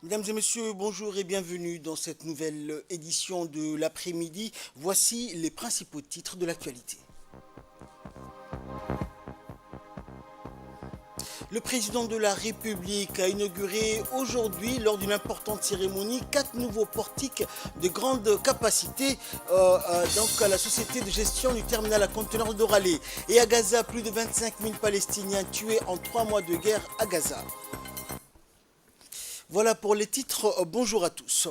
Mesdames et messieurs, bonjour et bienvenue dans cette nouvelle édition de l'après-midi. Voici les principaux titres de l'actualité. Le président de la République a inauguré aujourd'hui, lors d'une importante cérémonie, 4 nouveaux portiques de grande capacité donc à la société de gestion du terminal à conteneurs d'Oralé. Et à Gaza, plus de 25 000 Palestiniens tués en 3 mois de guerre à Gaza. Voilà pour les titres. Bonjour à tous.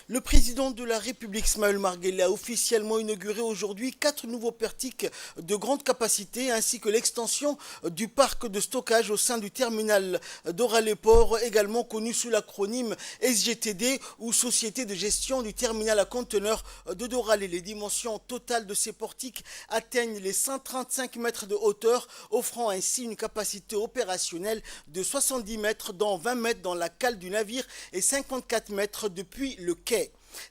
Le président de la République, Ismaël Marguerite, a officiellement inauguré aujourd'hui 4 nouveaux portiques de grande capacité ainsi que l'extension du parc de stockage au sein du terminal d'Oralé-Port, également connu sous l'acronyme SGTD ou Société de gestion du terminal à conteneurs de Doralé. Les dimensions totales de ces portiques atteignent les 135 mètres de hauteur, offrant ainsi une capacité opérationnelle de 70 mètres, dont 20 mètres dans la cale du navire et 54 mètres depuis le quai.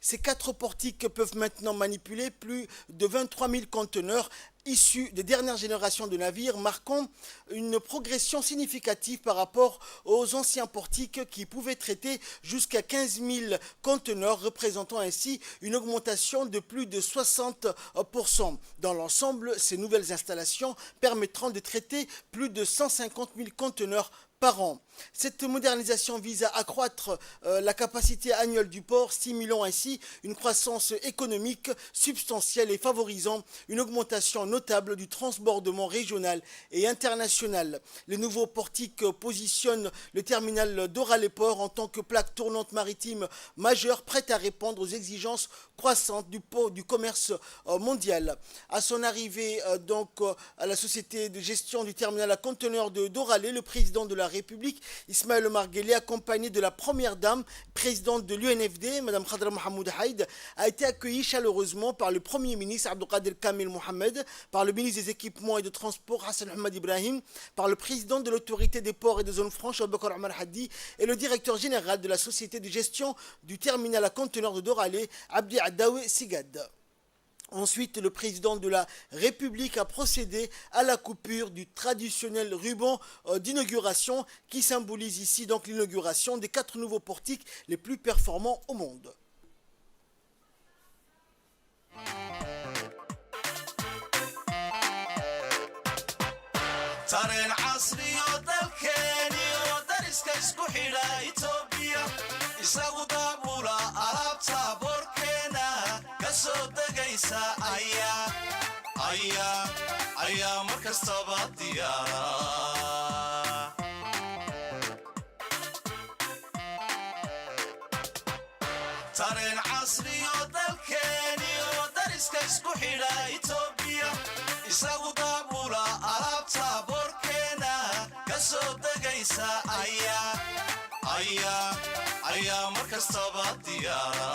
Ces 4 portiques peuvent maintenant manipuler plus de 23 000 conteneurs issus des dernières générations de navires, marquant une progression significative par rapport aux anciens portiques qui pouvaient traiter jusqu'à 15 000 conteneurs, représentant ainsi une augmentation de plus de 60%. Dans l'ensemble, ces nouvelles installations permettront de traiter plus de 150 000 conteneurs par an. Cette modernisation vise à accroître la capacité annuelle du port, stimulant ainsi une croissance économique substantielle et favorisant une augmentation notable du transbordement régional et international. Les nouveaux portiques positionnent le terminal d'Oralé-Port en tant que plaque tournante maritime majeure, prête à répondre aux exigences croissantes du commerce mondial. À son arrivée à la société de gestion du terminal à conteneurs d'Oralé, le président de la République, Ismaël Omar Guelleh, accompagné de la première dame, présidente de l'UNFD, Mme Khadra Mohamed Haïd, a été accueilli chaleureusement par le Premier ministre Abdelkader Kamil Mohamed, par le ministre des Équipements et de Transport Hassan Ahmad Ibrahim, par le président de l'autorité des ports et des zones franches Abubakar Omar Hadi et le directeur général de la société de gestion du terminal à conteneurs de Doralé, Abdi Addaoui Sigad. Ensuite, le président de la République a procédé à la coupure du traditionnel ruban d'inauguration qui symbolise ici donc l'inauguration des 4 nouveaux portiques les plus performants au monde. ayaa mar kastaba diyaara tareen casriyo dalkeeniyo dariska isku xidha Itoobiya isagu daabula alaabta boorkeena ka soo degaysa ayaa mar kastaba diyaara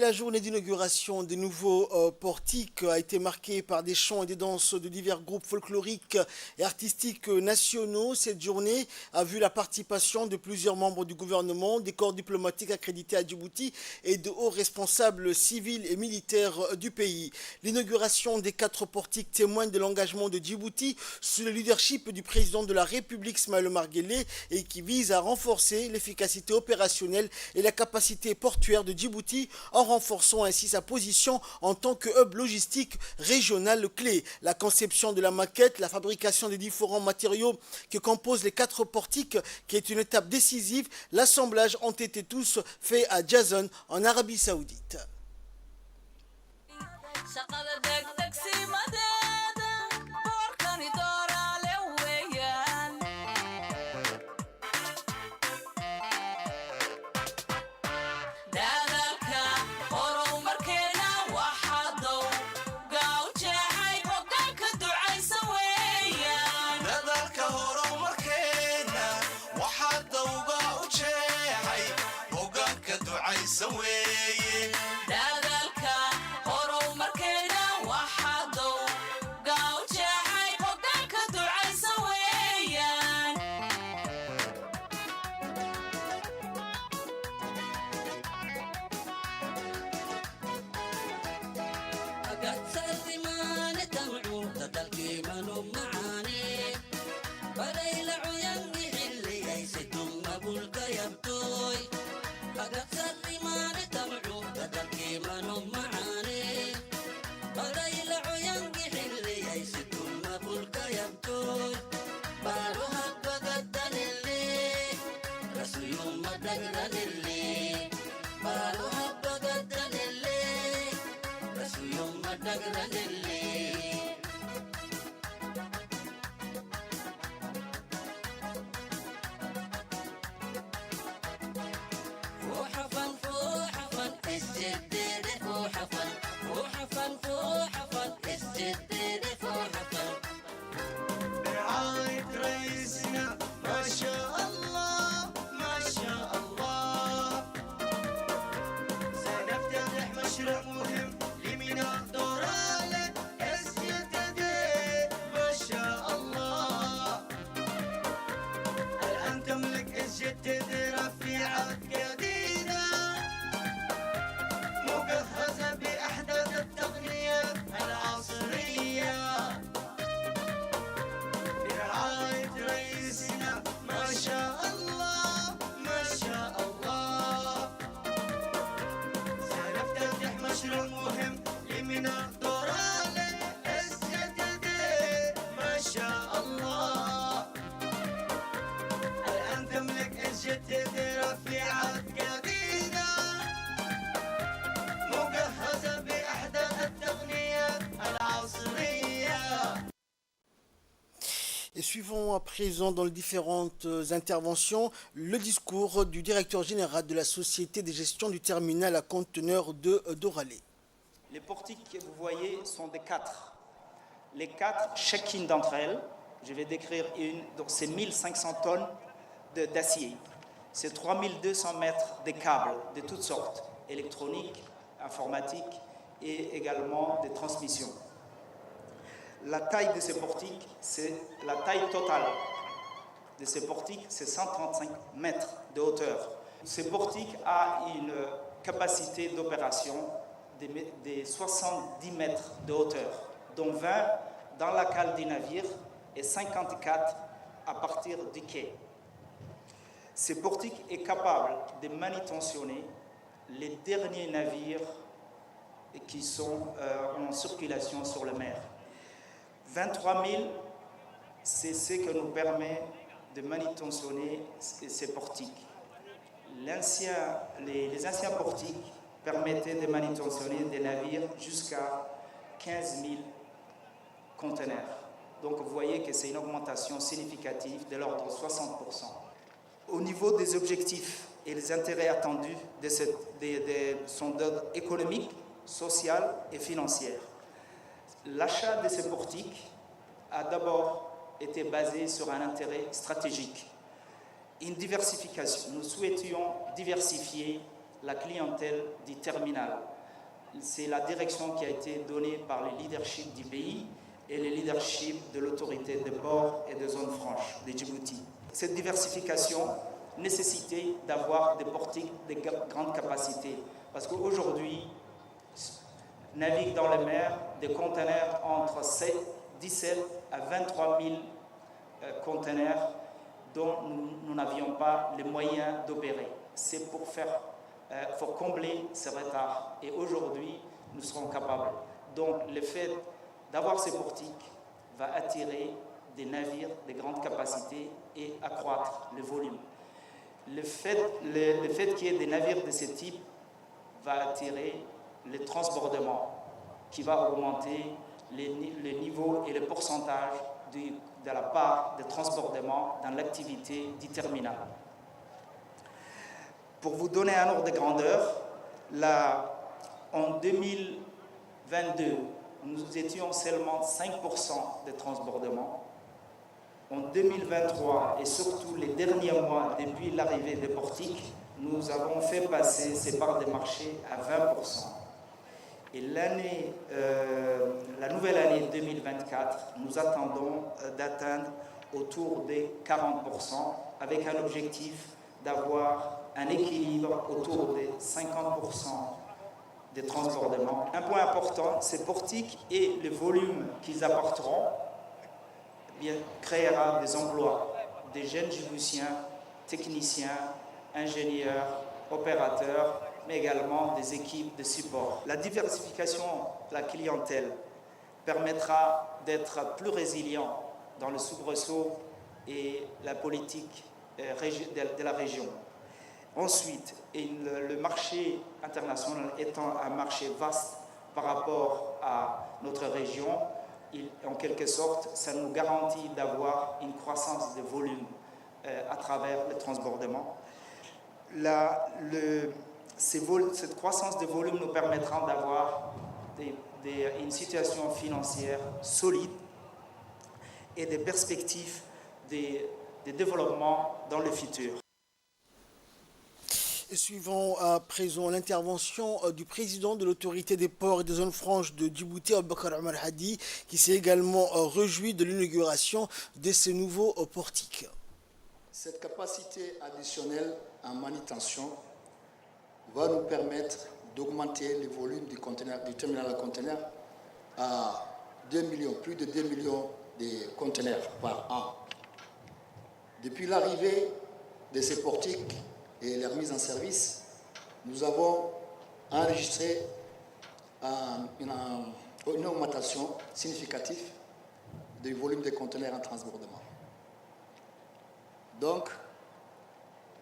la journée d'inauguration des nouveaux portiques a été marquée par des chants et des danses de divers groupes folkloriques et artistiques nationaux. Cette journée a vu la participation de plusieurs membres du gouvernement, des corps diplomatiques accrédités à Djibouti et de hauts responsables civils et militaires du pays. L'inauguration des 4 portiques témoigne de l'engagement de Djibouti sous le leadership du président de la République Ismaël Omar Guelleh et qui vise à renforcer l'efficacité opérationnelle et la capacité portuaire de Djibouti en renforçant ainsi sa position en tant que hub logistique régional clé. La conception de la maquette, la fabrication des différents matériaux qui composent les 4 portiques, qui est une étape décisive, l'assemblage ont été tous faits à Jazan en Arabie Saoudite. dadaalka horumarkeena waxaa dawga u jeexay hoggaanka ducaysa weeye برعاية رئيسنا ما شاء الله ما شاء الله سنفتتح مشروع مهم لميناء دورالة SGTD ما شاء الله الآن تملك SGTD رفيعة جديدة مجهزة بأحدث التقنيات العصرية برعاية رئيسنا ما شاء الله ما شاء الله سنفتتح مشروع مهم لميناء دورالة SGTD ما شاء الله الآن تملك SGTD رفيعة جديدة مجهزة بأحدث التقنيات العصرية. Et suivons à présent dans les différentes interventions le discours du directeur général de la Société de gestion du terminal à conteneurs de Doralé. Les portiques que vous voyez sont des 4. Les 4, chacune d'entre elles, je vais décrire une, donc c'est 1500 tonnes d'acier. C'est 3200 mètres de câbles de toutes sortes, électroniques, informatiques et également des transmissions. La taille de ces portiques, c'est la taille totale de ces portiques, c'est 135 mètres de hauteur. Ces portiques a une capacité d'opération de 70 mètres de hauteur, dont 20 dans la cale du navire et 54 à partir du quai. Ces portiques est capable de manutentionner les derniers navires qui sont en circulation sur la mer. 23 000, c'est ce que nous permet de manutentionner ces portiques. Les anciens portiques permettaient de manutentionner des navires jusqu'à 15 000 conteneurs. Donc vous voyez que c'est une augmentation significative de l'ordre de 60%. Au niveau des objectifs et les intérêts attendus sont d'ordre économique, social et financier. L'achat de ces portiques a d'abord été basé sur un intérêt stratégique. Une diversification. Nous souhaitions diversifier la clientèle du terminal c'est la direction qui a été donnée par le leadership du pays et le leadership de l'autorité des ports et des zones franches de Djibouti. Cette diversification nécessitait d'avoir des portiques de grande capacité parce qu'aujourd'hui, naviguent dans les mers des conteneurs entre 17 à 23 000 conteneurs dont nous n'avions pas les moyens d'opérer. C'est pour combler ces retards. Et aujourd'hui, nous serons capables. Donc, le fait d'avoir ces portiques va attirer des navires de grande capacité et accroître le volume. Le fait qu'il y ait des navires de ce type va attirer le transbordement qui va augmenter le niveau et le pourcentage de la part de transbordement dans l'activité du terminal. Pour vous donner un ordre de grandeur, en 2022, nous étions seulement 5% de transbordement. En 2023 et surtout les derniers mois depuis l'arrivée des portiques, nous avons fait passer ces parts de marché à 20%. Et la nouvelle année 2024, nous attendons d'atteindre autour des 40% avec un objectif d'avoir un équilibre autour des 50% des transbordements. Un point important, ces portiques et le volume qu'ils apporteront créera des emplois, des jeunes Djiboutiens, techniciens, ingénieurs, opérateurs, mais également des équipes de support. La diversification de la clientèle permettra d'être plus résilient dans le soubresaut et la politique de la région. Ensuite, le marché international étant un marché vaste par rapport à notre région, en quelque sorte, ça nous garantit d'avoir une croissance de volume à travers le transbordement. Cette croissance de volume nous permettra d'avoir une situation financière solide et des perspectives de développement dans le futur. Suivons à présent l'intervention du président de l'autorité des ports et des zones franches de Djibouti, Aboubakar Omar Hadi, qui s'est également réjoui de l'inauguration de ces nouveaux portiques. Cette capacité additionnelle en manutention va nous permettre d'augmenter le volume du terminal à conteneurs à 2 millions, plus de 2 millions de conteneurs par an. Depuis l'arrivée de ces portiques et leur mise en service, nous avons enregistré une augmentation significative du volume des conteneurs en transbordement. Donc,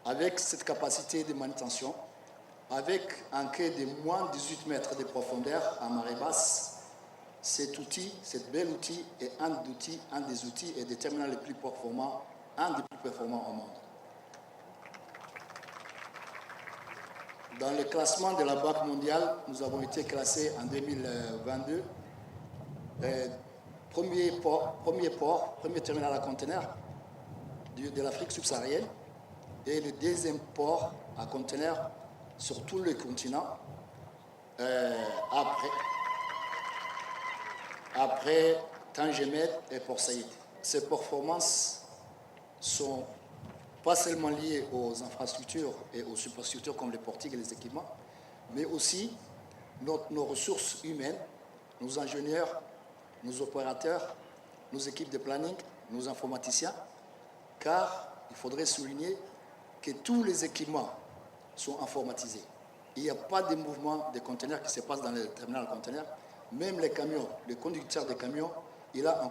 avec cette capacité de manutention, avec un quai de moins de 18 mètres de profondeur à marée basse, cet bel outil est un des outils et des terminaux les plus performants, un des plus performants au monde. Dans le classement de la Banque mondiale, nous avons été classés en 2022 premier terminal à conteneurs de l'Afrique subsaharienne et le deuxième port à conteneurs sur tout le continent après Tangemed et Port Saïd. Ces performances sont pas seulement liées aux infrastructures et aux superstructures comme les portiques et les équipements, mais aussi nos ressources humaines, nos ingénieurs, nos opérateurs, nos équipes de planning, nos informaticiens, car il faudrait souligner que tous les équipements sont informatisés. Il n'y a pas de mouvement de conteneurs qui se passe dans le terminal de conteneurs. Même les camions, le conducteur des camions, il a un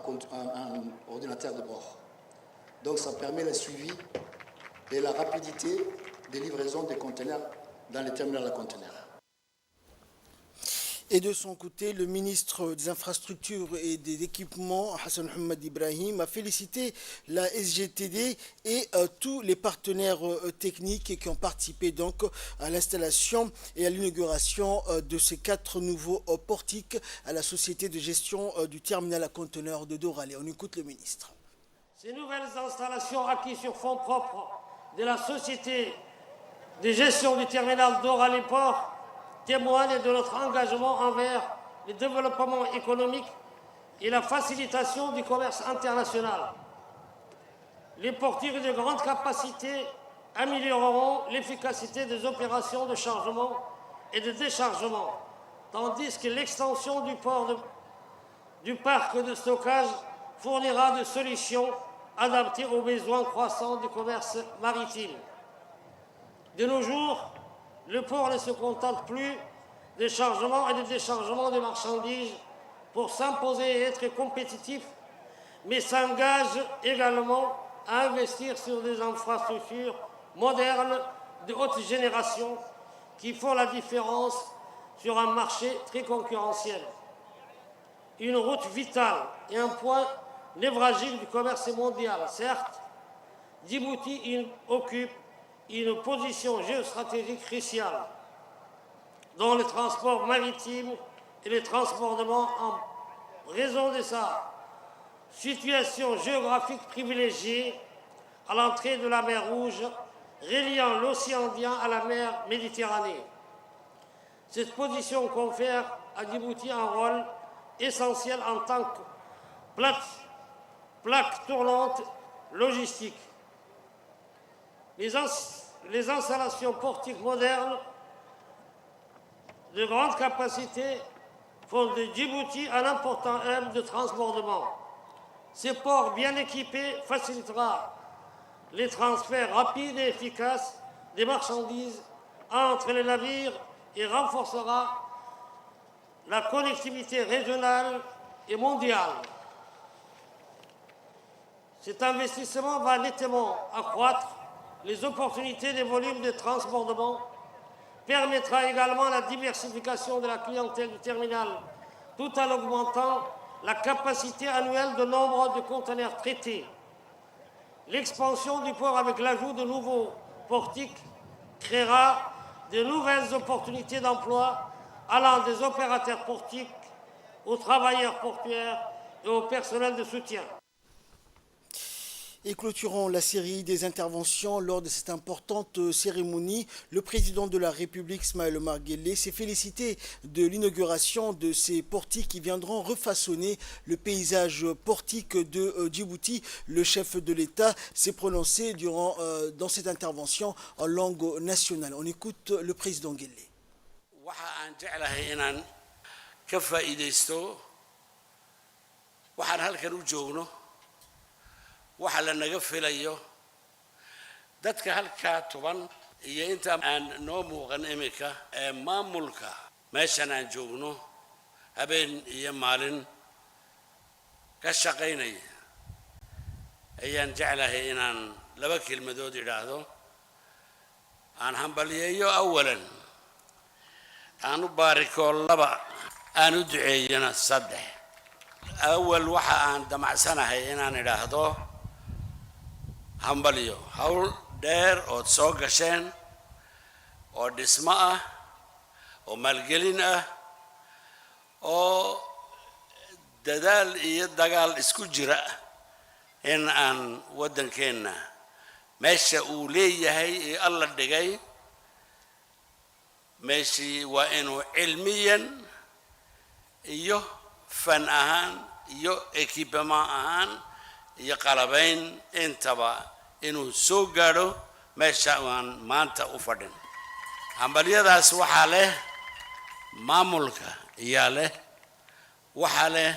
ordinateur de bord. Donc ça permet le suivi et la rapidité des livraisons des conteneurs dans les terminaux de conteneurs. Et de son côté, le ministre des Infrastructures et des Équipements, Hassan Mohamed Ibrahim, a félicité la SGTD et tous les partenaires techniques qui ont participé donc à l'installation et à l'inauguration de ces 4 nouveaux portiques à la société de gestion du terminal à conteneurs de Doralé. On écoute le ministre. Ces nouvelles installations acquises sur fonds propres de la société de gestion du terminal Doralé Port témoigne de notre engagement envers le développement économique et la facilitation du commerce international. Les porteurs de grande capacité amélioreront l'efficacité des opérations de chargement et de déchargement, tandis que l'extension du parc de stockage fournira des solutions adaptées aux besoins croissants du commerce maritime. De nos jours, le port ne se contente plus des chargements et des déchargements de marchandises pour s'imposer et être compétitif, mais s'engage également à investir sur des infrastructures modernes de haute génération qui font la différence sur un marché très concurrentiel. Une route vitale et un point névralgique du commerce mondial. Certes, Djibouti occupe une position géostratégique cruciale dans le transport maritime et le transbordement en raison de sa situation géographique privilégiée à l'entrée de la mer Rouge, reliant l'océan Indien à la mer Méditerranée. Cette position confère à Djibouti un rôle essentiel en tant que plaque tournante logistique. Les installations portiques modernes de grande capacité font de Djibouti un important hub de transbordement. Ces ports bien équipés facilitera les transferts rapides et efficaces des marchandises entre les navires et renforcera la connectivité régionale et mondiale. Cet investissement va nettement accroître les opportunités des volumes de transbordement, permettra également la diversification de la clientèle du terminal, tout en augmentant la capacité annuelle de nombre de conteneurs traités. L'expansion du port avec l'ajout de nouveaux portiques créera de nouvelles opportunités d'emploi allant des opérateurs portiques aux travailleurs portuaires et au personnel de soutien. Et clôturant la série des interventions lors de cette importante cérémonie, le président de la République, Ismaël Omar Guelleh, s'est félicité de l'inauguration de ces portiques qui viendront refaçonner le paysage portique de Djibouti. Le chef de l'État s'est prononcé dans cette intervention en langue nationale. On écoute le président Guelleh. waxa la naga filayo dadka halka tuban iyo inta aan noo muuqan imika ee maamulka meeshan aan joogno habeen iyo maalin ka shaqaynaya ayaan jeclahay inaan laba kelmadood idhaahdo aan hambaliyeeyo awalan aan u baariko laba aan u duceeyana saddex awal waxa aan damacsanahay inaan idhaahdo hambalyo hawl dheer ood soo gasheen oo dhismo ah oo maalgelin ah oo dadaal iyo dagaal isku jira in aan waddankeenna meesha uu leeyahay ee alla dhigay meeshii waa inuu cilmiyan iyo fan ahaan iyo equipment ahaan iyo qalabayn intaba inuu soo gaadho meesha aan maanta u fadhin hambalyadaas waxaa leh maamulka iyaa leh waxaa leh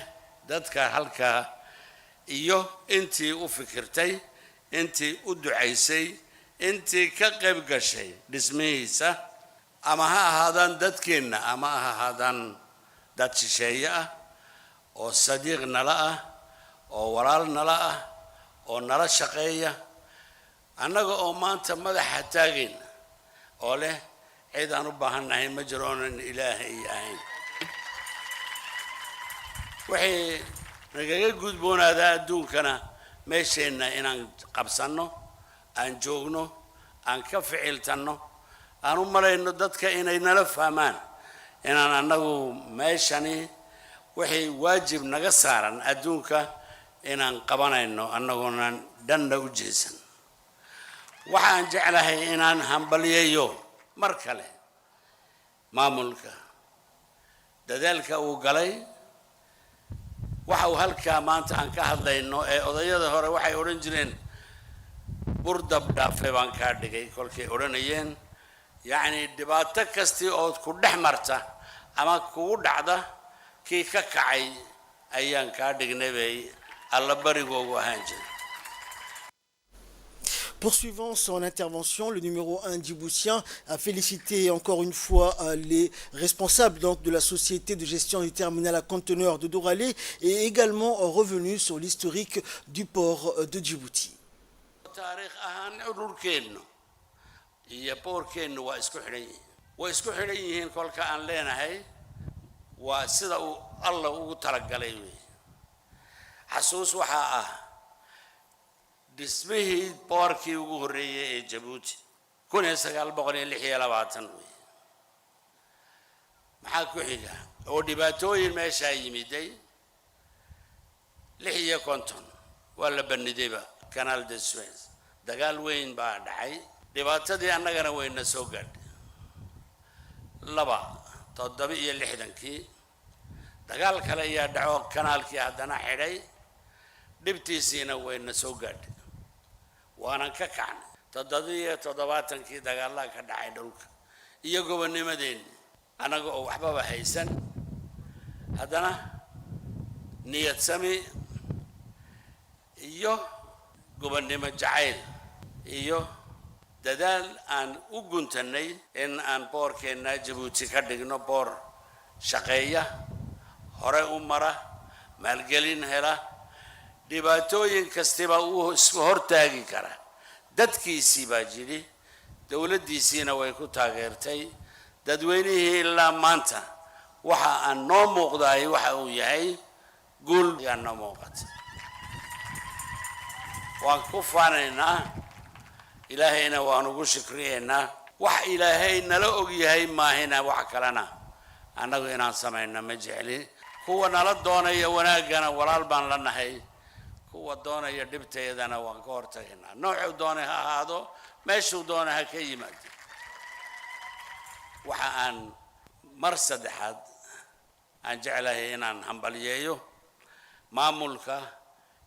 dadka halka iyo intii u fikirtay intii u ducaysay intii ka qayb gashay dhismihiisa ama ha ahaadaan dadkeenna ama ha ahaadaan dad shisheeye ah oo sadiiq nala ah oo walaal nala ah oo nala shaqeeya annaga oo maanta madaxa taageen oo leh cid aan u baahannahay ma jiro oonan ilaahay ahayn waxay nagaga gudboonaadaa adduunkana meesheenna inaan qabsanno aan joogno aan ka ficiltanno aan u malayno dadka inay nala fahmaan inaan annagu meeshani waxay waajib naga saaran adduunka inaan qabanayno annagoonan dhanna u jeesan waxaan jeclahay inaan hambaliyeeyo mar kale maamulka dadaalka uu galay waxa uu halkaa maanta aan ka hadlayno ee odayada hore waxay odhan jireen burdab dhaafe baan kaa dhigay kolkay odhanayeen yacni dhibaato kastii ood ku dhex marta ama kugu dhacda kii ka kacay ayaan kaa dhignay bay alla barigoogu ahaan jiray. Poursuivant son intervention, le numéro 1 djiboutien a félicité encore une fois les responsables donc, de la société de gestion du terminal à conteneurs de Doralé et également revenu sur l'historique du port de Djibouti. iyo boorkeennu waa isku xidhan yihiin way isku xidhan yihiin kolka aan leenahay waa sida uu alla ugu talagalay wey xasuus waxaa ah dhismihii boorkii ugu horreeyay ee Djibouti 1926 wey maxaa ku xiga oo dhibaatooyin meesha yimiday 56 waa la banidayba Canal de Suez dagaal weyn baa dhacay dhibaatadii annagana wayna soo gaadhay 67kii dagaal kale ayaa dhaco kanaalkii haddana xidhay dhibtiisiina wayna soo gaadhay waanan ka kacnay 77kii dagaalada ka dhacay dhulka iyo gobonimadeenni annaga oo waxbaba haysan haddana niyad sami iyo gobonnimo jacayl iyo dadaal aan u guntanay in aan boorkeenna Djibouti ka dhigno boor shaqeeya hore u mara maalgelin hela dhibaatooyin kastiba uu isku hortaagi kara dadkiisii baa jiri dawladdiisiina way ku taageertay dadweynihii ilaa maanta waxa aan noo muuqday waxa uu yahay guul yaa noo muuqata waan ku faanaynaa ilaahayna waan ugu shukriyeynaa wax ilaahay nala og yahay maahina wax kalena annagu inaan samayno ma jecli kuwa nala doonaya wanaagana walaal baan la nahay kuwa doonaya dhibteedana waan ka hortagnaa noocu doonay ha ahaado meeshuu doonay ha ka yimaado waxa aan mar saddexaad aan jeclahay inaan hambaliyeeyo maamulka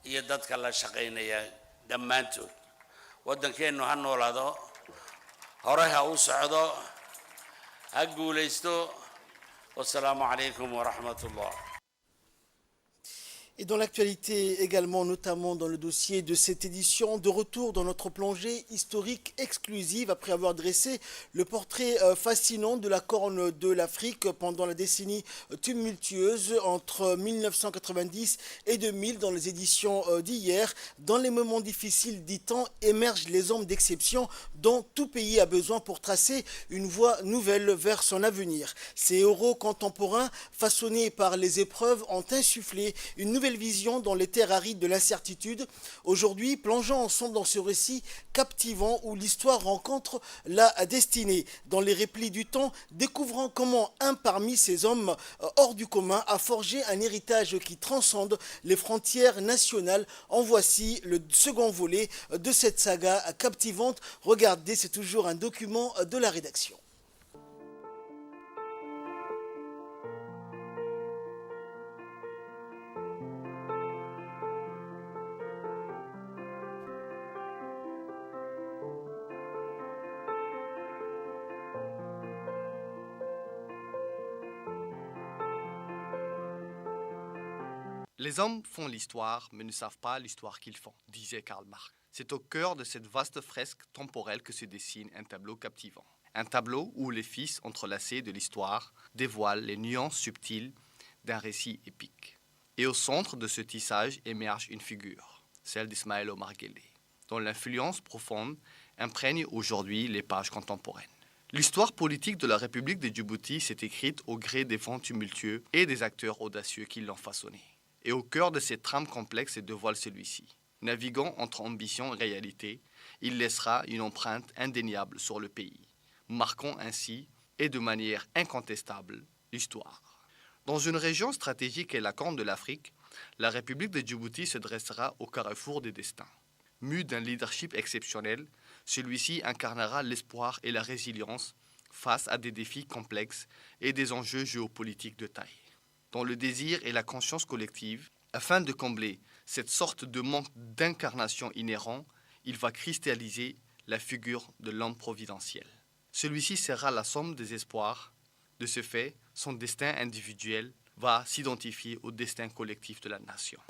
iyo dadka la shaqaynaya dhammaantood waddankeennu ha noolaado hore ha u socdo ha guulaysto wassalaamu calaykum waraxmatullah. Et dans l'actualité également, notamment dans le dossier de cette édition, de retour dans notre plongée historique exclusive après avoir dressé le portrait fascinant de la Corne de l'Afrique pendant la décennie tumultueuse entre 1990 et 2000 dans les éditions d'hier. Dans les moments difficiles, dit-on, émergent les hommes d'exception dont tout pays a besoin pour tracer une voie nouvelle vers son avenir. Ces héros contemporains, façonnés par les épreuves, ont insufflé une nouvelle vision dans les terres arides de l'incertitude. Aujourd'hui, plongeons ensemble dans ce récit captivant où l'histoire rencontre la destinée. Dans les replis du temps, découvrant comment un parmi ces hommes hors du commun a forgé un héritage qui transcende les frontières nationales. En voici le second volet de cette saga captivante. Regardez, c'est toujours un document de la rédaction. Les hommes font l'histoire, mais ne savent pas l'histoire qu'ils font, disait Karl Marx. C'est au cœur de cette vaste fresque temporelle que se dessine un tableau captivant. Un tableau où les fils entrelacés de l'histoire dévoilent les nuances subtiles d'un récit épique. Et au centre de ce tissage émerge une figure, celle d'Ismaël Omar Guelleh, dont l'influence profonde imprègne aujourd'hui les pages contemporaines. L'histoire politique de la République de Djibouti s'est écrite au gré des vents tumultueux et des acteurs audacieux qui l'ont façonnée. Et au cœur de cette trame complexe se dévoile celui-ci. Naviguant entre ambition et réalité, il laissera une empreinte indéniable sur le pays, marquant ainsi, et de manière incontestable, l'histoire. Dans une région stratégique qu'est la Corne de l'Afrique, la République de Djibouti se dressera au carrefour des destins. Mu d'un leadership exceptionnel, celui-ci incarnera l'espoir et la résilience face à des défis complexes et des enjeux géopolitiques de taille. Dans le désir et la conscience collective, afin de combler cette sorte de manque d'incarnation inhérent, il va cristalliser la figure de l'homme providentiel. Celui-ci sera la somme des espoirs. De ce fait, son destin individuel va s'identifier au destin collectif de la nation.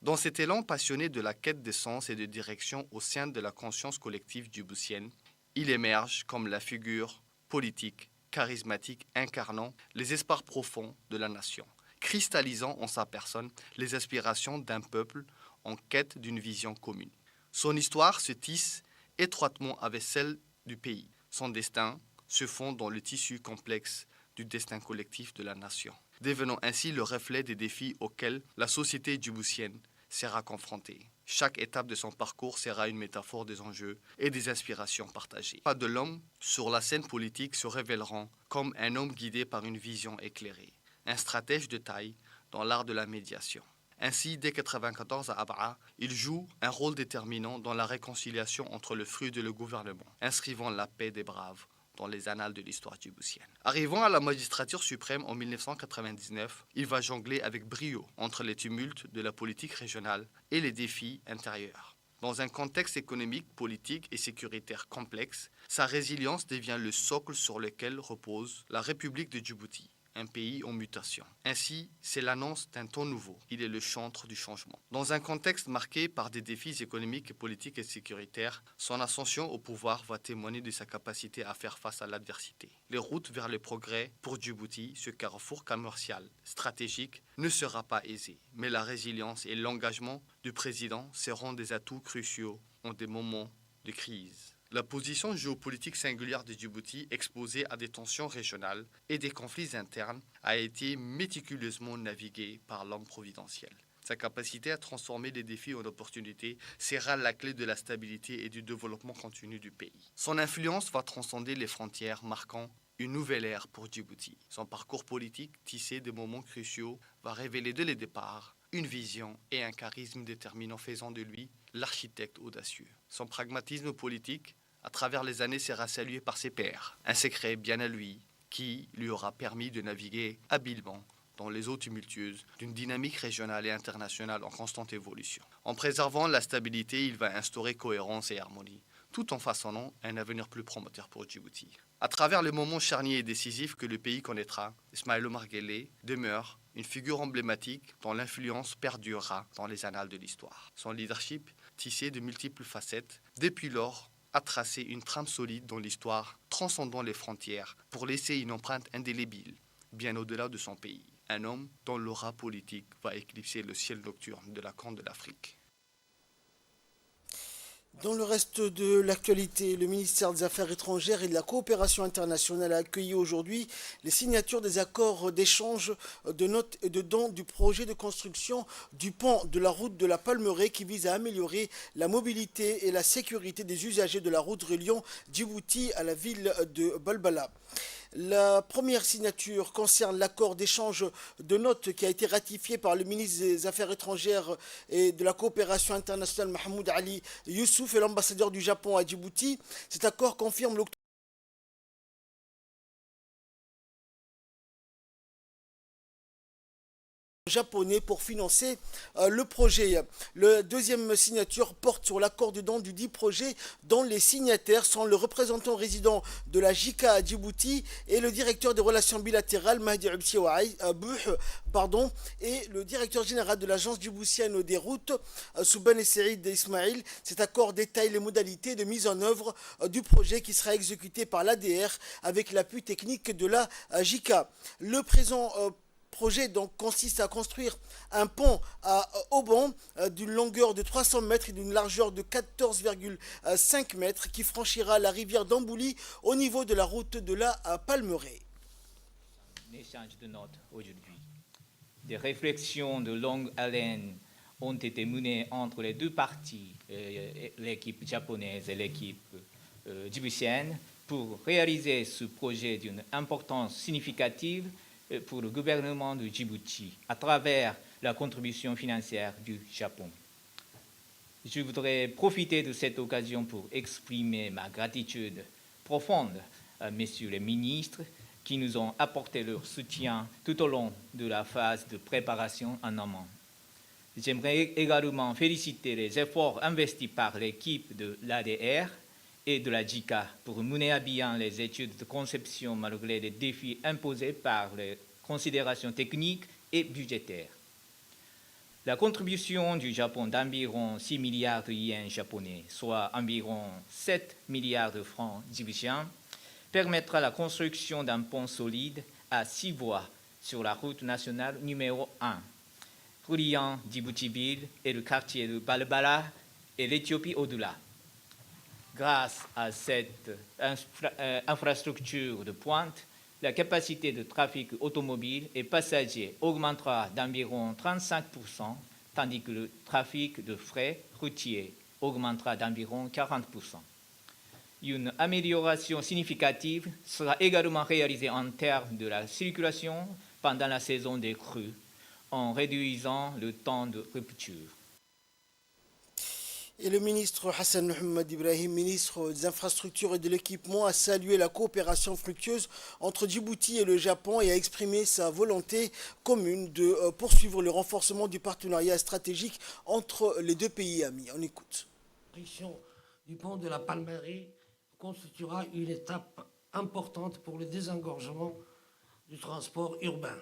Dans cet élan passionné de la quête de sens et de direction au sein de la conscience collective djiboutienne, il émerge comme la figure politique, charismatique, incarnant les espoirs profonds de la nation, cristallisant en sa personne les aspirations d'un peuple en quête d'une vision commune. Son histoire se tisse étroitement avec celle du pays. Son destin se fond dans le tissu complexe du destin collectif de la nation, devenant ainsi le reflet des défis auxquels la société djiboutienne sera confrontée. Chaque étape de son parcours sera une métaphore des enjeux et des aspirations partagées. Pas de l'homme sur la scène politique se révéleront comme un homme guidé par une vision éclairée, un stratège de taille dans l'art de la médiation. Ainsi, dès 1994 à Abha, il joue un rôle déterminant dans la réconciliation entre le FRUD et le gouvernement, inscrivant la paix des braves dans les annales de l'histoire djiboutienne. Arrivant à la magistrature suprême en 1999, il va jongler avec brio entre les tumultes de la politique régionale et les défis intérieurs. Dans un contexte économique, politique et sécuritaire complexe, sa résilience devient le socle sur lequel repose la République de Djibouti, un pays en mutation. Ainsi, c'est l'annonce d'un temps nouveau. Il est le chantre du changement. Dans un contexte marqué par des défis économiques, politiques et sécuritaires, son ascension au pouvoir va témoigner de sa capacité à faire face à l'adversité. Les routes vers le progrès pour Djibouti, ce carrefour commercial stratégique, ne sera pas aisé. Mais la résilience et l'engagement du président seront des atouts cruciaux en des moments de crise. La position géopolitique singulière de Djibouti, exposée à des tensions régionales et des conflits internes, a été méticuleusement naviguée par l'homme providentiel. Sa capacité à transformer les défis en opportunités sera la clé de la stabilité et du développement continu du pays. Son influence va transcender les frontières, marquant une nouvelle ère pour Djibouti. Son parcours politique, tissé de moments cruciaux, va révéler dès le départ une vision et un charisme déterminant, faisant de lui l'architecte audacieux. Son pragmatisme politique, à travers les années, sera salué par ses pairs. Un secret bien à lui qui lui aura permis de naviguer habilement dans les eaux tumultueuses d'une dynamique régionale et internationale en constante évolution. En préservant la stabilité, il va instaurer cohérence et harmonie, tout en façonnant un avenir plus prometteur pour Djibouti. À travers les moments charniers et décisifs que le pays connaîtra, Ismaël Omar Guelleh demeure une figure emblématique dont l'influence perdurera dans les annales de l'histoire. Son leadership, tissé de multiples facettes, depuis lors, a tracé une trame solide dans l'histoire, transcendant les frontières, pour laisser une empreinte indélébile, bien au-delà de son pays. Un homme dont l'aura politique va éclipser le ciel nocturne de la Corne de l'Afrique. Dans le reste de l'actualité, le ministère des Affaires étrangères et de la coopération internationale a accueilli aujourd'hui les signatures des accords d'échange de notes et de dons du projet de construction du pont de la route de la Palmeraie qui vise à améliorer la mobilité et la sécurité des usagers de la route reliant Djibouti à la ville de Balbala. La première signature concerne l'accord d'échange de notes qui a été ratifié par le ministre des Affaires étrangères et de la coopération internationale Mahmoud Ali Youssouf et l'ambassadeur du Japon à Djibouti. Cet accord confirme l'octroi japonais pour financer le projet. La deuxième signature porte sur l'accord de don du dit projet dont les signataires sont le représentant résident de la JICA à Djibouti et le directeur des relations bilatérales Mahdi Absi et le directeur général de l'agence djiboutienne des routes Souban et Saïd Ismail. Cet accord détaille les modalités de mise en œuvre du projet qui sera exécuté par l'ADR avec l'appui technique de la JICA. Le présent projet donc consiste à construire un pont à Oban d'une longueur de 300 mètres et d'une largeur de 14,5 mètres qui franchira la rivière d'Ambouli au niveau de la route de la Palmeraie. Un échange de notes aujourd'hui Des réflexions de longue haleine ont été menées entre les deux parties, l'équipe japonaise et l'équipe djiboutienne, pour réaliser ce projet d'une importance significative pour le gouvernement de Djibouti à travers la contribution financière du Japon. Je voudrais profiter de cette occasion pour exprimer ma gratitude profonde à messieurs les ministres qui nous ont apporté leur soutien tout au long de la phase de préparation en amont. J'aimerais également féliciter les efforts investis par l'équipe de l'ADR et de la JICA pour mener à bien les études de conception malgré les défis imposés par les considérations techniques et budgétaires. La contribution du Japon d'environ 6 milliards de yens japonais, soit environ 7 milliards de francs djiboutiens, permettra la construction d'un pont solide à 6 voies sur la route nationale numéro 1, reliant Djibouti-Ville et le quartier de Balbala et l'Éthiopie au-delà. Grâce à cette infrastructure de pointe, la capacité de trafic automobile et passager augmentera d'environ 35%, tandis que le trafic de fret routier augmentera d'environ 40%. Une amélioration significative sera également réalisée en termes de la circulation pendant la saison des crues, en réduisant le temps de rupture. Et le ministre Hassan Mohamed Ibrahim, ministre des Infrastructures et de l'Équipement, a salué la coopération fructueuse entre Djibouti et le Japon et a exprimé sa volonté commune de poursuivre le renforcement du partenariat stratégique entre les deux pays amis. On écoute. La construction du pont de la Palmeraie constituera une étape importante pour le désengorgement du transport urbain.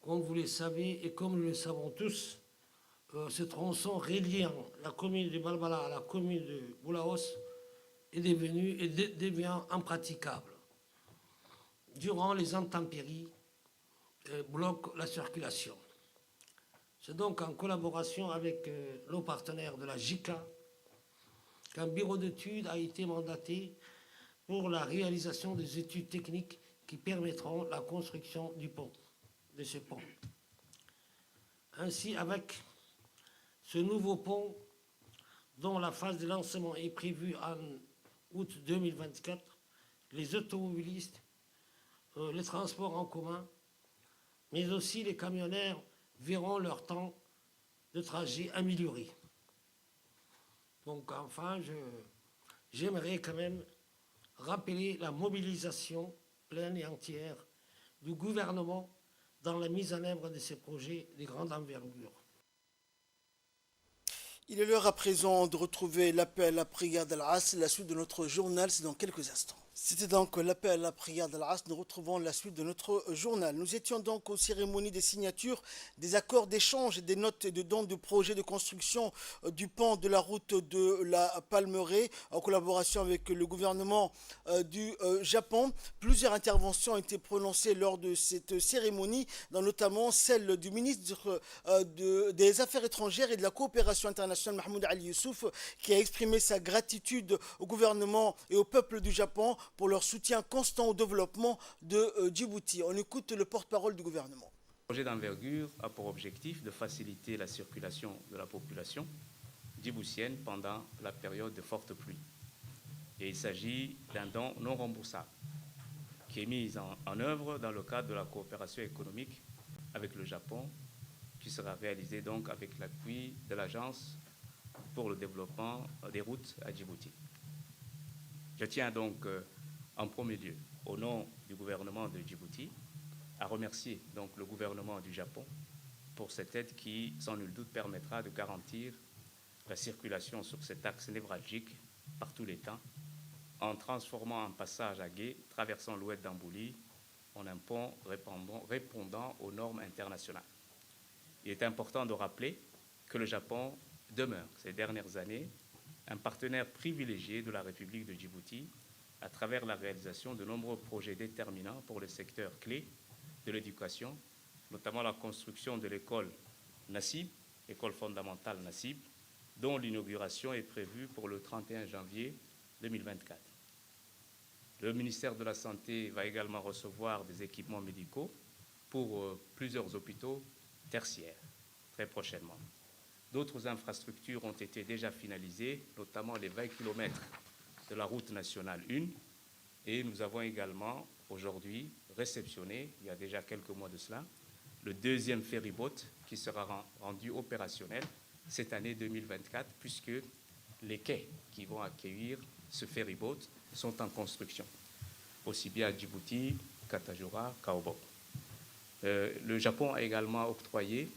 Comme vous le savez et comme nous le savons tous, ce tronçon reliant la commune de Balbala à la commune de Boulaos est devenu et devient impraticable. Durant les intempéries, bloque la circulation. C'est donc en collaboration avec nos partenaires de la JICA qu'un bureau d'études a été mandaté pour la réalisation des études techniques qui permettront la construction du pont, de ce pont. Ainsi, avec ce nouveau pont, dont la phase de lancement est prévue en août 2024, les automobilistes, les transports en commun, mais aussi les camionneurs verront leur temps de trajet amélioré. Donc enfin, j'aimerais quand même rappeler la mobilisation pleine et entière du gouvernement dans la mise en œuvre de ces projets de grande envergure. Il est l'heure à présent de retrouver l'appel à la prière d'Al-Asr. La suite de notre journal, c'est dans quelques instants. C'était donc l'appel à la prière d'Al-Asr. Nous retrouvons la suite de notre journal. Nous étions donc aux cérémonies des signatures, des accords d'échange et des notes de dons de projets de construction du pont de la route de la Palmeraie en collaboration avec le gouvernement du Japon. Plusieurs interventions ont été prononcées lors de cette cérémonie, dont notamment celle du ministre des Affaires étrangères et de la coopération internationale, Mahmoud Ali Youssouf, qui a exprimé sa gratitude au gouvernement et au peuple du Japon pour leur soutien constant au développement de Djibouti. On écoute le porte-parole du gouvernement. Le projet d'envergure a pour objectif de faciliter la circulation de la population djiboutienne pendant la période de fortes pluies. Et il s'agit d'un don non remboursable qui est mis en œuvre dans le cadre de la coopération économique avec le Japon, qui sera réalisé donc avec l'appui de l'Agence pour le développement des routes à Djibouti. Je tiens donc en premier lieu, au nom du gouvernement de Djibouti, à remercier donc le gouvernement du Japon pour cette aide qui, sans nul doute, permettra de garantir la circulation sur cet axe névralgique par tous les temps, en transformant un passage à gué traversant l'oued d'Ambouli en un pont répondant aux normes internationales. Il est important de rappeler que le Japon demeure, ces dernières années, un partenaire privilégié de la République de Djibouti à travers la réalisation de nombreux projets déterminants pour le secteur clé de l'éducation, notamment la construction de l'école Nassib, école fondamentale Nassib, dont l'inauguration est prévue pour le 31 janvier 2024. Le ministère de la Santé va également recevoir des équipements médicaux pour plusieurs hôpitaux tertiaires très prochainement. D'autres infrastructures ont été déjà finalisées, notamment les 20 km de la route nationale 1. Et nous avons également aujourd'hui réceptionné, il y a déjà quelques mois de cela, le deuxième ferryboat qui sera rendu opérationnel cette année 2024, puisque les quais qui vont accueillir ce ferryboat sont en construction, aussi bien à Djibouti qu'à Tadjoura, Kaobo. Le Japon a également octroyé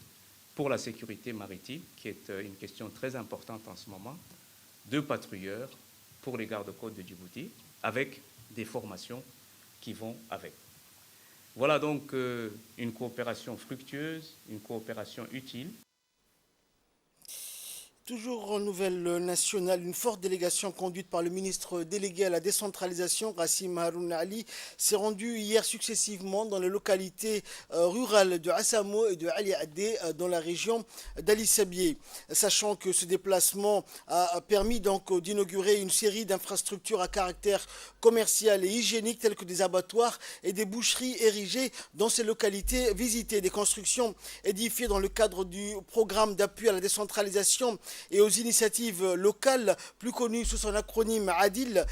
pour la sécurité maritime, qui est une question très importante en ce moment, 2 patrouilleurs pour les gardes-côtes de Djibouti, avec des formations qui vont avec. Voilà donc une coopération fructueuse, une coopération utile. Toujours en nouvelle nationale, une forte délégation conduite par le ministre délégué à la décentralisation, Rassim Haroun Ali, s'est rendue hier successivement dans les localités rurales de Assamo et de Ali Adé dans la région d'Ali Sabié. Sachant que ce déplacement a permis donc d'inaugurer une série d'infrastructures à caractère commercial et hygiénique telles que des abattoirs et des boucheries érigées dans ces localités visitées, des constructions édifiées dans le cadre du programme d'appui à la décentralisation et aux initiatives locales, plus connues sous son acronyme ADIL,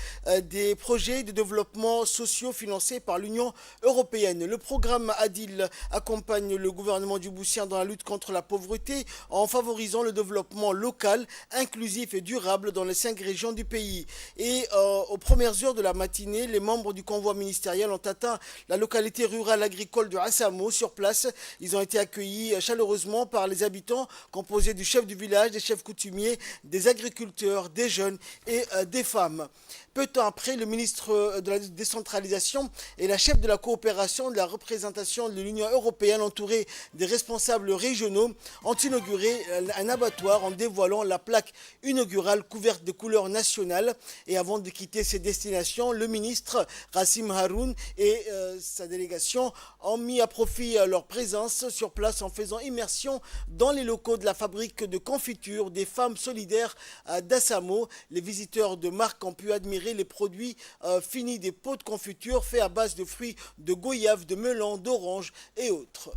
des projets de développement sociaux financés par l'Union européenne. Le programme ADIL accompagne le gouvernement djiboutien dans la lutte contre la pauvreté en favorisant le développement local, inclusif et durable dans les 5 régions du pays. Et aux premières heures de la matinée, les membres du convoi ministériel ont atteint la localité rurale agricole de Assamo. Sur place, ils ont été accueillis chaleureusement par les habitants, composés du chef du village, des chefs coutumiers, des agriculteurs, des jeunes et des femmes. Peu de temps après, le ministre de la décentralisation et la chef de la coopération de la représentation de l'Union européenne, entourés des responsables régionaux, ont inauguré un abattoir en dévoilant la plaque inaugurale couverte de couleurs nationales. Et avant de quitter ses destinations, le ministre Rassim Haroun et sa délégation ont mis à profit leur présence sur place en faisant immersion dans les locaux de la fabrique de confiture des femmes solidaires d'Assamo. Les visiteurs de marque ont pu admirer les produits finis des pots de confiture faits à base de fruits de goyave, de melon, d'orange et autres.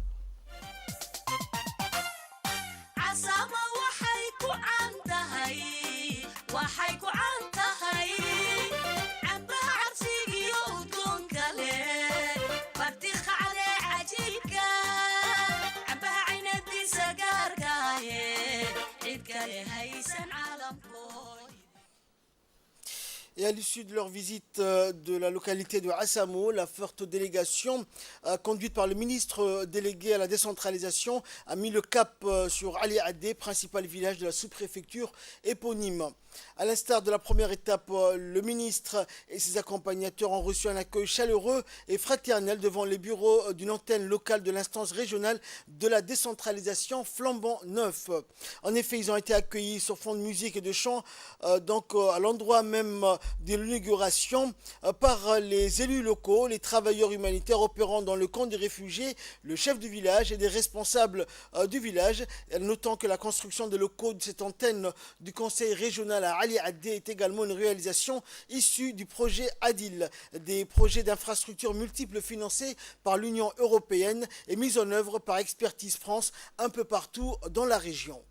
Et à l'issue de leur visite de la localité de Assamo, la forte délégation conduite par le ministre délégué à la décentralisation a mis le cap sur Ali Adé, principal village de la sous-préfecture éponyme. À l'instar de la première étape, le ministre et ses accompagnateurs ont reçu un accueil chaleureux et fraternel devant les bureaux d'une antenne locale de l'instance régionale de la décentralisation flambant neuf. En effet, ils ont été accueillis sur fond de musique et de chant, donc à l'endroit même de l'inauguration, par les élus locaux, les travailleurs humanitaires opérant dans le camp des réfugiés, le chef du village et des responsables du village, notant que la construction des locaux de cette antenne du conseil régional à Ali Adé est également une réalisation issue du projet ADIL, des projets d'infrastructures multiples financés par l'Union européenne et mis en œuvre par Expertise France un peu partout dans la région.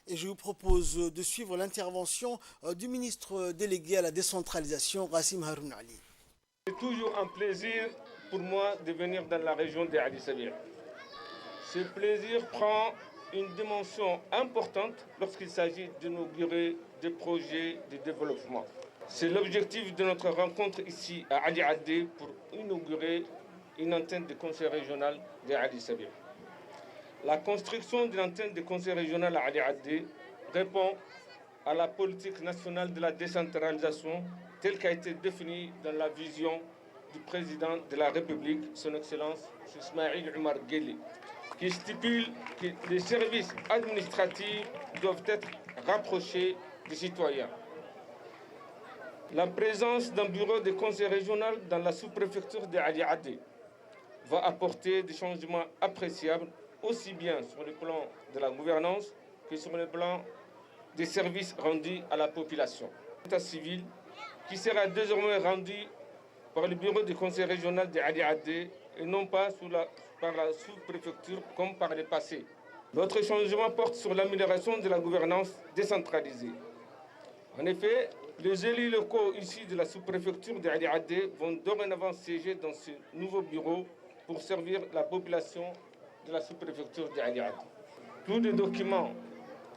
Et je vous propose de suivre l'intervention du ministre délégué à la décentralisation, Rassim Haroun Ali. C'est toujours un plaisir pour moi de venir dans la région de Ali Sabir. Ce plaisir prend une dimension importante lorsqu'il s'agit d'inaugurer des projets de développement. C'est l'objectif de notre rencontre ici à Ali Addé pour inaugurer une antenne de conseil régional de Ali Sabir. La construction de l'antenne de conseil régional à Ali Addé répond à la politique nationale de la décentralisation telle qu'a été définie dans la vision du président de la République, son Excellence Ismaïl Omar Guelleh, qui stipule que les services administratifs doivent être rapprochés des citoyens. La présence d'un bureau de conseil régional dans la sous-préfecture de Ali Addé va apporter des changements appréciables aussi bien sur le plan de la gouvernance que sur le plan des services rendus à la population. L'état civil qui sera désormais rendu par le bureau du conseil régional de Ali Addé et non pas par la sous-préfecture comme par le passé. L'autre changement porte sur l'amélioration de la gouvernance décentralisée. En effet, les élus locaux ici de la sous-préfecture de Ali Addé vont dorénavant siéger dans ce nouveau bureau pour servir la population de la sous-préfecture de Ali Addé. Tous les documents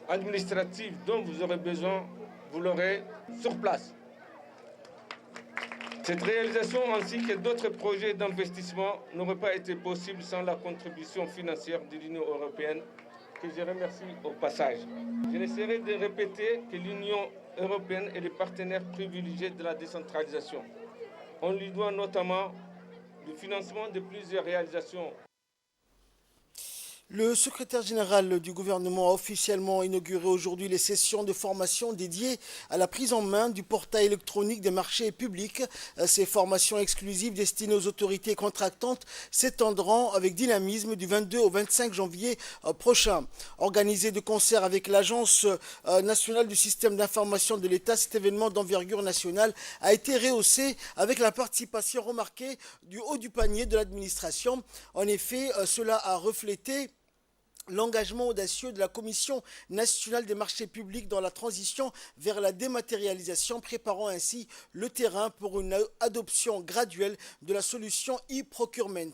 administratifs dont vous aurez besoin, vous l'aurez sur place. Cette réalisation ainsi que d'autres projets d'investissement n'auraient pas été possibles sans la contribution financière de l'Union européenne, que je remercie au passage. Je n'essaierai de répéter que l'Union européenne est le partenaire privilégié de la décentralisation. On lui doit notamment le financement de plusieurs réalisations. Le secrétaire général du gouvernement a officiellement inauguré aujourd'hui les sessions de formation dédiées à la prise en main du portail électronique des marchés publics. Ces formations exclusives destinées aux autorités contractantes s'étendront avec dynamisme du 22 au 25 janvier prochain. Organisé de concert avec l'Agence nationale du système d'information de l'État, cet événement d'envergure nationale a été rehaussé avec la participation remarquée du haut du panier de l'administration. En effet, cela a reflété l'engagement audacieux de la Commission nationale des marchés publics dans la transition vers la dématérialisation, préparant ainsi le terrain pour une adoption graduelle de la solution e-procurement.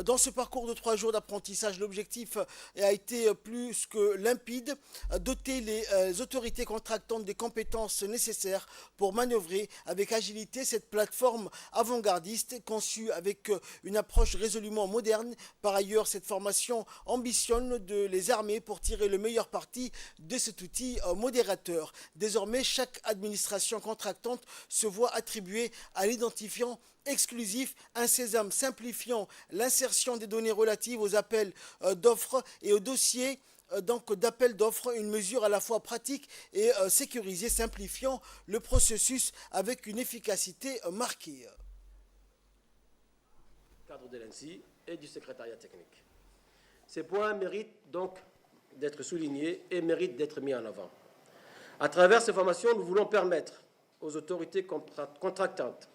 Dans ce parcours de 3 jours d'apprentissage, l'objectif a été plus que limpide, doter les autorités contractantes des compétences nécessaires pour manœuvrer avec agilité cette plateforme avant-gardiste conçue avec une approche résolument moderne. Par ailleurs, cette formation ambitionne de les armer pour tirer le meilleur parti de cet outil modérateur. Désormais, chaque administration contractante se voit attribuer à l'identifiant exclusif un sésame simplifiant l'insertion des données relatives aux appels d'offres et aux dossiers d'appel d'offres, une mesure à la fois pratique et sécurisée, simplifiant le processus avec une efficacité marquée. Cadre de l'ANSSI et du secrétariat technique. Ces points méritent donc d'être soulignés et méritent d'être mis en avant. À travers ces formations, nous voulons permettre aux autorités contractantes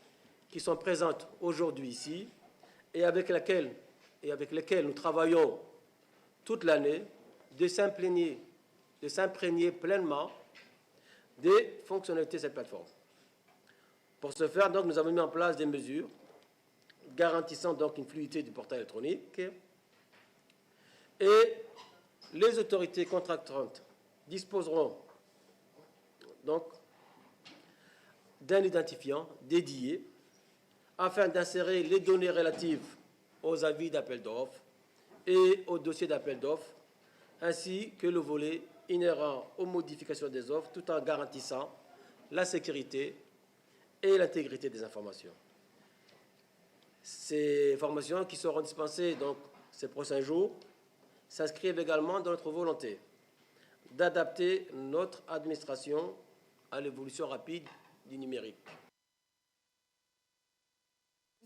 qui sont présentes aujourd'hui ici et avec lesquelles nous travaillons toute l'année de s'imprégner pleinement des fonctionnalités de cette plateforme. Pour ce faire, donc, nous avons mis en place des mesures garantissant donc une fluidité du portail électronique. Et les autorités contractantes disposeront donc d'un identifiant dédié afin d'insérer les données relatives aux avis d'appel d'offres et aux dossiers d'appel d'offres, ainsi que le volet inhérent aux modifications des offres, tout en garantissant la sécurité et l'intégrité des informations. Ces formations qui seront dispensées donc ces prochains jours s'inscrivent également dans notre volonté d'adapter notre administration à l'évolution rapide du numérique.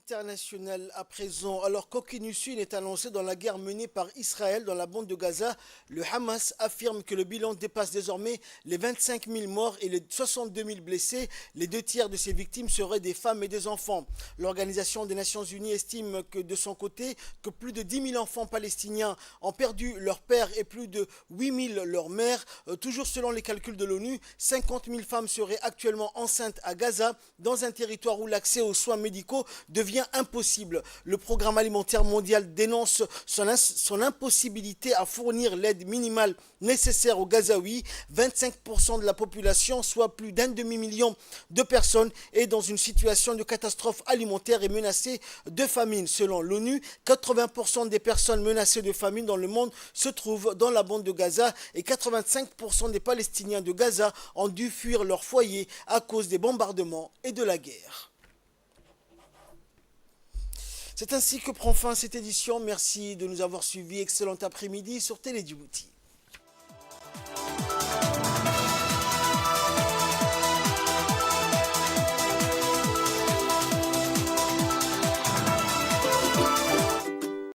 International à présent. Alors qu'aucune issue n'est annoncée dans la guerre menée par Israël dans la bande de Gaza, le Hamas affirme que le bilan dépasse désormais les 25 000 morts et les 62 000 blessés. Les 2 tiers de ces victimes seraient des femmes et des enfants. L'Organisation des Nations Unies estime que de son côté que plus de 10 000 enfants palestiniens ont perdu leur père et plus de 8 000 leur mère. Toujours selon les calculs de l'ONU, 50 000 femmes seraient actuellement enceintes à Gaza, dans un territoire où l'accès aux soins médicaux devient impossible. Le programme alimentaire mondial dénonce son impossibilité à fournir l'aide minimale nécessaire aux Gazaouis. 25% de la population, soit plus d'1 demi-million de personnes, est dans une situation de catastrophe alimentaire et menacée de famine. Selon l'ONU, 80% des personnes menacées de famine dans le monde se trouvent dans la bande de Gaza et 85% des Palestiniens de Gaza ont dû fuir leur foyer à cause des bombardements et de la guerre. C'est ainsi que prend fin cette édition. Merci de nous avoir suivis. Excellent après-midi sur Télé Djibouti.